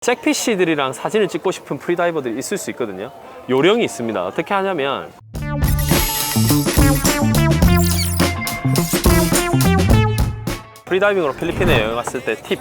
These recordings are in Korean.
잭피쉬들이랑 사진을 찍고 싶은 프리다이버들이 있을 수 있거든요. 요령이 있습니다. 어떻게 하냐면 프리다이빙으로 필리핀에 여행 갔을 때 팁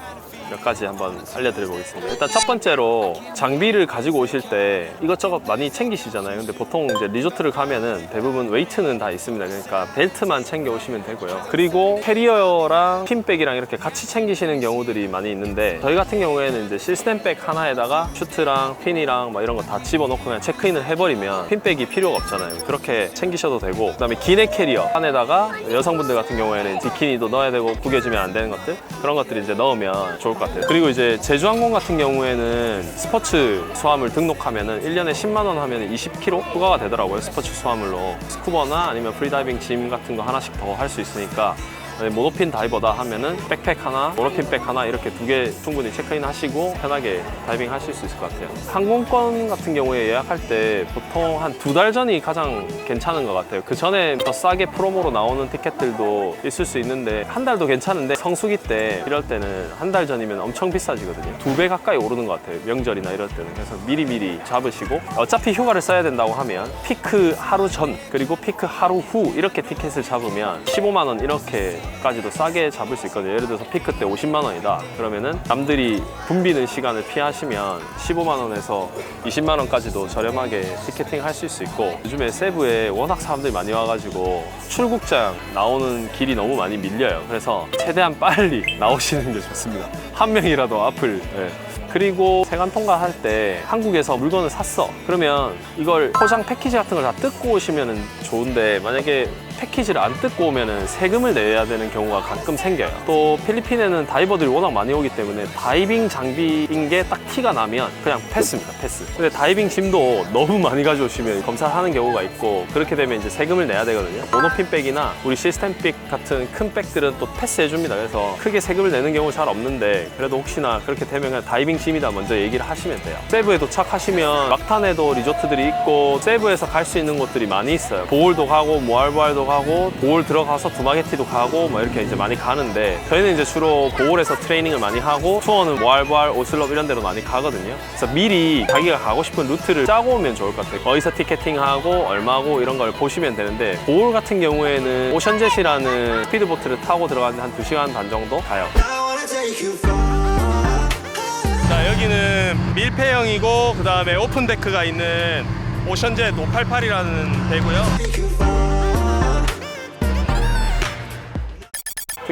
몇 가지 한번 알려드려 보겠습니다. 일단 첫 번째로 장비를 가지고 오실 때 이것저것 많이 챙기시잖아요. 근데 보통 이제 리조트를 가면은 대부분 웨이트는 다 있습니다. 그러니까 벨트만 챙겨 오시면 되고요. 그리고 캐리어랑 핀백이랑 이렇게 같이 챙기시는 경우들이 많이 있는데, 저희 같은 경우에는 이제 시스템백 하나에다가 슈트랑 핀이랑 막 이런 거 다 집어넣고 그냥 체크인을 해버리면 핀백이 필요가 없잖아요. 그렇게 챙기셔도 되고, 그 다음에 기내 캐리어 안에다가 여성분들 같은 경우에는 비키니도 넣어야 되고 구겨지면 안 되는 것들, 그런 것들을 이제 넣으면 좋을 것 같아요. 그리고 이제 제주항공 같은 경우에는 스포츠 수화물 등록하면은 1년에 10만 원 하면 20kg 부과가 되더라고요. 스포츠 수화물로 스쿠버나 아니면 프리다이빙 짐 같은 거 하나씩 더 할 수 있으니까, 모노핀 다이버다 하면은 백팩 하나, 모노핀 백 하나 이렇게 2개 충분히 체크인 하시고 편하게 다이빙 하실 수 있을 것 같아요. 항공권 같은 경우에 예약할 때 보통 한 2달 전이 가장 괜찮은 것 같아요. 그 전에 더 싸게 프로모로 나오는 티켓들도 있을 수 있는데, 한 달도 괜찮은데 성수기 때 이럴 때는 한 달 전이면 엄청 비싸지거든요. 2배 가까이 오르는 것 같아요. 명절이나 이럴 때는. 그래서 미리미리 잡으시고, 어차피 휴가를 써야 된다고 하면 피크 하루 전 그리고 피크 하루 후 이렇게 티켓을 잡으면 15만 원 이렇게 까지도 싸게 잡을 수 있거든요. 예를 들어서 피크 때 50만 원이다 그러면은 남들이 붐비는 시간을 피하시면 15만 원에서 20만 원까지도 저렴하게 티켓팅 하실 수 있고, 요즘에 세부에 워낙 사람들이 많이 와가지고 출국장 나오는 길이 너무 많이 밀려요. 그래서 최대한 빨리 나오시는 게 좋습니다. 한 명이라도 앞을. 그리고 세관 통과할 때 한국에서 물건을 샀어 그러면 이걸 포장 패키지 같은 걸 다 뜯고 오시면 좋은데, 만약에 패키지를 안 뜯고 오면은 세금을 내야 되는 경우가 가끔 생겨요. 또 필리핀에는 다이버들이 워낙 많이 오기 때문에 다이빙 장비인 게 딱 티가 나면 그냥 패스입니다. 패스. 근데 다이빙 짐도 너무 많이 가져오시면 검사를 하는 경우가 있고, 그렇게 되면 이제 세금을 내야 되거든요. 모노핀 백이나 우리 시스템백 같은 큰 백들은 또 패스해 줍니다. 그래서 크게 세금을 내는 경우 잘 없는데, 그래도 혹시나 그렇게 되면 그냥 다이빙 짐이다 먼저 얘기를 하시면 돼요. 세부에 도착하시면 막탄에도 리조트들이 있고 세부에서 갈 수 있는 곳들이 많이 있어요. 보홀도 가고 모알보알도 가고, 보홀 들어가서 두마게티도 가고 막 이렇게 이제 많이 가는데, 저희는 이제 주로 보홀에서 트레이닝을 많이 하고 투어는 모알보알, 오슬롭 이런 데로 많이 가거든요. 그래서 미리 자기가 가고 싶은 루트를 짜고 오면 좋을 것 같아요. 거기서 티켓팅하고 얼마고 이런 걸 보시면 되는데, 보홀 같은 경우에는 오션젯이라는 스피드보트를 타고 들어가는데 한 2시간 반 정도 가요. 자, 여기는 밀폐형이고 그 다음에 오픈데크가 있는 오션젯 588이라는 배고요.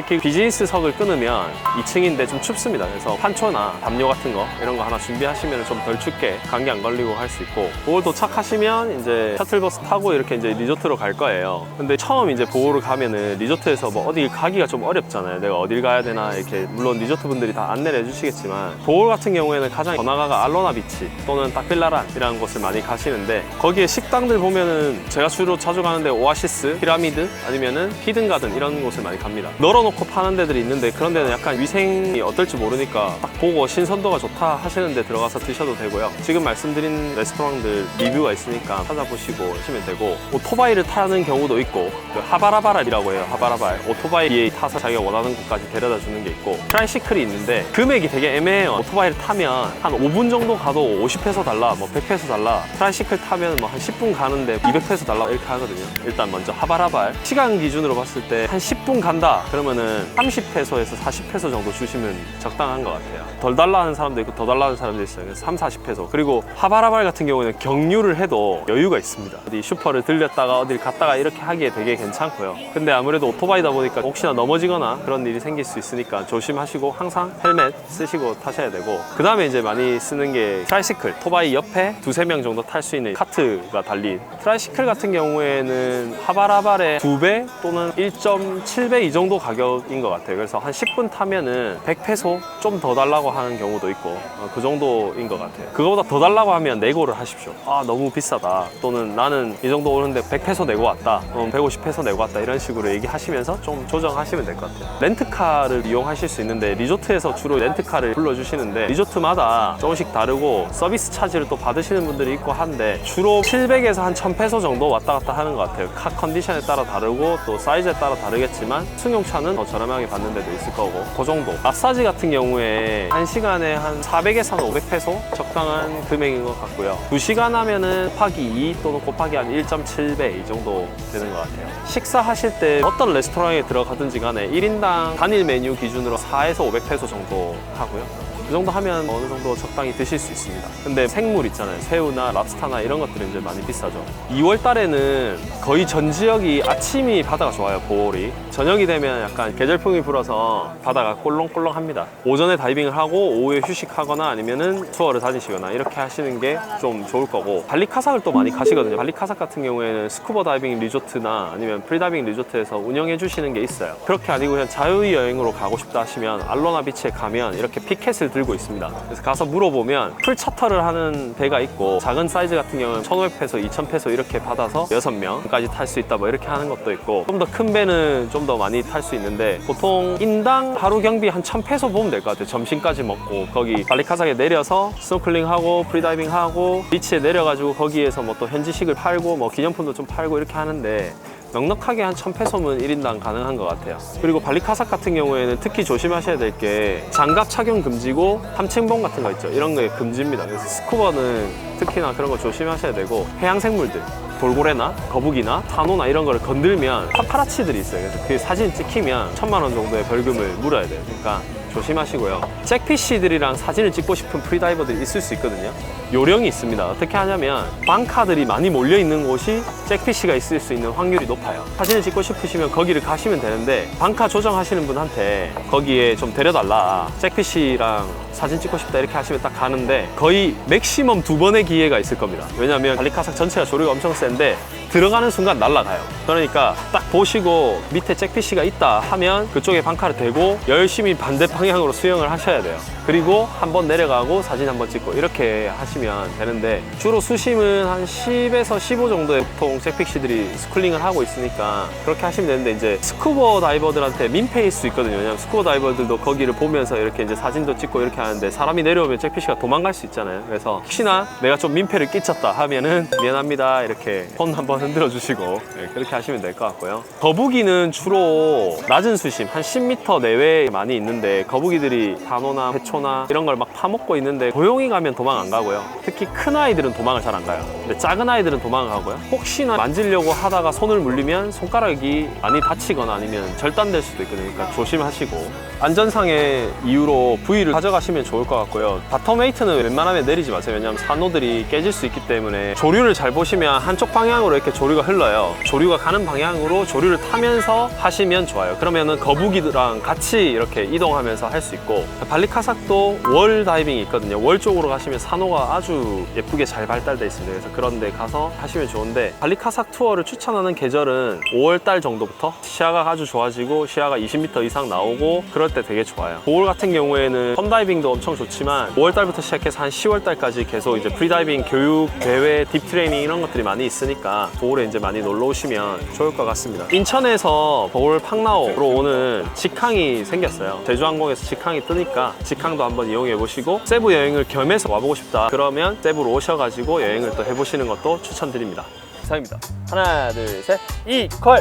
특히 비즈니스석을 끊으면 2층인데 좀 춥습니다. 그래서 판초나 담요 같은 거 이런 거 하나 준비하시면 좀 덜 춥게 감기 안 걸리고 할 수 있고, 보홀 도착하시면 이제 셔틀버스 타고 이렇게 이제 리조트로 갈 거예요. 근데 처음 이제 보홀을 가면은 리조트에서 뭐 어디 가기가 좀 어렵잖아요. 내가 어딜 가야 되나 이렇게, 물론 리조트 분들이 다 안내를 해주시겠지만, 보홀 같은 경우에는 가장 번화가가 알로나 비치 또는 딱빌라란이라는 곳을 많이 가시는데, 거기에 식당들 보면은 제가 주로 자주 가는데 오아시스, 피라미드 아니면은 히든 가든 이런 곳을 많이 갑니다. 놓고 파는 데들이 있는데, 그런 데는 약간 위생이 어떨지 모르니까 딱 보고 신선도가 좋다 하시는 데 들어가서 드셔도 되고요. 지금 말씀드린 레스토랑들 리뷰가 있으니까 찾아보시고 하시면 되고, 오토바이를 타는 경우도 있고, 그 하바라바라이라고 해요. 하바라발. 오토바이에 타서 자기가 원하는 곳까지 데려다 주는 게 있고, 트라이시클이 있는데 금액이 되게 애매해요. 오토바이를 타면 한 5분 정도 가도 50페소 달라, 뭐 100페소 달라. 트라이시클 타면 뭐 한 10분 가는데 200페소 달라 이렇게 하거든요. 일단 먼저 하바라발 시간 기준으로 봤을 때 한 10분 간다 그러면은 30페소에서 40페소 정도 주시면 적당한 것 같아요. 덜 달라 하는 사람도 있고 더 달라 하는 사람도 있어요. 그래서 3, 40페소. 그리고 하바라발 같은 경우에는 경유를 해도 여유가 있습니다. 어디 슈퍼를 들렸다가 어딜 갔다가 이렇게 하기에 되게 괜찮고요. 근데 아무래도 오토바이다 보니까 혹시나 넘어지거나 그런 일이 생길 수 있으니까 조심하시고 항상 헬멧 쓰시고 타셔야 되고, 그 다음에 이제 많이 쓰는 게 트라이시클. 오토바이 옆에 2~3명 정도 탈 수 있는 카트가 달린 트라이시클 같은 경우에는 하바라발의 2배 또는 1.7배 이 정도 가격인 것 같아요. 그래서 한 10분 타면은 100페소 좀 더 달라고 하는 경우도 있고, 그 정도인 것 같아요. 그거보다 더 달라고 하면 내고를 하십시오. 아, 너무 비싸다, 또는 나는 이 정도 오는데 100페소 내고 왔다, 150페소 내고 왔다, 이런 식으로 얘기하시면서 좀 조정하시면 될 것 같아요. 렌트카를 이용하실 수 있는데, 리조트에서 주로 렌트카를 불러주시는데 리조트마다 조금씩 다르고 서비스 차지를 또 받으시는 분들이 있고 한데, 주로 700에서 한 1000페소 정도 왔다 갔다 하는 것 같아요. 카 컨디션에 따라 다르고 또 사이즈에 따라 다르겠지만 승용차는 비해서는 더 저렴하게 받는 데도 있을 거고 그 정도. 마사지 같은 경우에 1시간에 한 400에서 한 500페소 적당한 금액인 것 같고요. 2시간 하면은 곱하기 2 또는 곱하기 한 1.7배 이 정도 되는 것 같아요. 식사하실 때 어떤 레스토랑에 들어가든지 간에 1인당 단일 메뉴 기준으로 4에서 500페소 정도 하고요. 그 정도 하면 어느 정도 적당히 드실 수 있습니다. 근데 생물 있잖아요. 새우나 랍스타나 이런 것들은 이제 많이 비싸죠. 2월 달에는 거의 전 지역이 아침이 바다가 좋아요. 보홀이. 저녁이 되면 약간 계절풍이 불어서 바다가 꼴렁꼴렁합니다. 오전에 다이빙을 하고 오후에 휴식하거나 아니면은 투어를 다니시거나 이렇게 하시는 게 좀 좋을 거고, 발리카삭을 또 많이 가시거든요. 발리카삭 같은 경우에는 스쿠버 다이빙 리조트나 아니면 프리다이빙 리조트에서 운영해 주시는 게 있어요. 그렇게 아니고 그냥 자유의 여행으로 가고 싶다 하시면 알로나 비치에 가면 이렇게 피켓을 들고 있습니다. 그래서 가서 물어보면 풀 차터를 하는 배가 있고, 작은 사이즈 같은 경우는 1,500페소, 2,000페소 이렇게 받아서 6명까지 탈 수 있다 뭐 이렇게 하는 것도 있고, 좀 더 큰 배는 좀 더 많이 탈 수 있는데 보통 인당 하루 경비 한 1,000페소 보면 될 것 같아요. 점심까지 먹고 거기 발리카삭에 내려서 스노클링하고 프리다이빙하고 비치에 내려가지고 거기에서 뭐 또 현지식을 팔고 뭐 기념품도 좀 팔고 이렇게 하는데 넉넉하게 한 1,000페소면 1인당 가능한 것 같아요. 그리고 발리카삭 같은 경우에는 특히 조심하셔야 될 게 장갑 착용 금지고 함층봉 같은 거 있죠. 이런 게 금지입니다. 그래서 스쿠버는 특히나 그런 거 조심하셔야 되고, 해양생물들 돌고래나 거북이나 타노나 이런 거를 건들면 파파라치들이 있어요. 그래서 그 사진 찍히면 1,000만 원 정도의 벌금을 물어야 돼요. 그러니까 조심하시고요. 잭피쉬들이랑 사진을 찍고 싶은 프리다이버들이 있을 수 있거든요. 요령이 있습니다. 어떻게 하냐면 방카들이 많이 몰려있는 곳이 잭피쉬가 있을 수 있는 확률이 높아요. 사진을 찍고 싶으시면 거기를 가시면 되는데, 방카 조정하시는 분한테 거기에 좀 데려달라, 잭피쉬랑 사진 찍고 싶다 이렇게 하시면 딱 가는데 거의 맥시멈 2번의 기회가 있을 겁니다. 왜냐면 발리카삭 전체가 조류가 엄청 센데 들어가는 순간 날아가요. 그러니까 딱 보시고 밑에 잭피쉬가 있다 하면 그쪽에 방카를 대고 열심히 반대 방향으로 수영을 하셔야 돼요. 그리고 한번 내려가고 사진 한번 찍고 이렇게 하시면 되는데, 주로 수심은 한 10에서 15 정도의 보통 잭피쉬들이 스쿨링을 하고 있으니까 그렇게 하시면 되는데, 이제 스쿠버 다이버들한테 민폐일 수 있거든요. 왜냐면 스쿠버 다이버들도 거기를 보면서 이렇게 이제 사진도 찍고 이렇게 하는데 사람이 내려오면 잭피쉬가 도망갈 수 있잖아요. 그래서 혹시나 내가 좀 민폐를 끼쳤다 하면은 미안합니다 이렇게 손 한번 흔들어 주시고 그렇게 하시면 될 것 같고요. 거북이는 주로 낮은 수심 한 10m 내외에 많이 있는데, 거북이들이 단어나 해초나 이런 걸 막 파먹고 있는데 고용이 가면 도망 안 가고요. 특히 큰 아이들은 도망을 잘 안 가요. 근데 작은 아이들은 도망을 가고요. 혹시나 만지려고 하다가 손을 물리면 손가락이 많이 다치거나 아니면 절단될 수도 있거든요. 그러니까 조심하시고, 안전상의 이유로 부위를 가져가시면 좋을 것 같고요. 바텀 웨이트는 웬만하면 내리지 마세요. 왜냐하면 산호들이 깨질 수 있기 때문에. 조류를 잘 보시면 한쪽 방향으로 이렇게 조류가 흘러요. 조류가 가는 방향으로 조류를 타면서 하시면 좋아요. 그러면은 거북이랑 같이 이렇게 이동하면서 할 수 있고, 발리카삭도 월 다이빙이 있거든요. 월 쪽으로 가시면 산호가 아주 예쁘게 잘 발달되어 있습니다. 그래서 그런 데 가서 하시면 좋은데, 발리카삭 투어를 추천하는 계절은 5월달 정도부터 시야가 아주 좋아지고 시야가 20m 이상 나오고 그럴 때 되게 좋아요. 5월 같은 경우에는 펀다이빙도 엄청 좋지만 5월달부터 시작해서 한 10월달까지 계속 이제 프리다이빙 교육, 대회, 딥트레이닝 이런 것들이 많이 있으니까 보홀에 이제 많이 놀러 오시면 좋을 것 같습니다. 인천에서 보홀 팡나오로 오는 직항이 생겼어요. 제주항공에서 직항이 뜨니까 직항도 한번 이용해 보시고, 세부 여행을 겸해서 와보고 싶다 그러면 세부로 오셔가지고 여행을 또 해보시는 것도 추천드립니다. 이상입니다. 하나, 둘, 셋, 이퀄!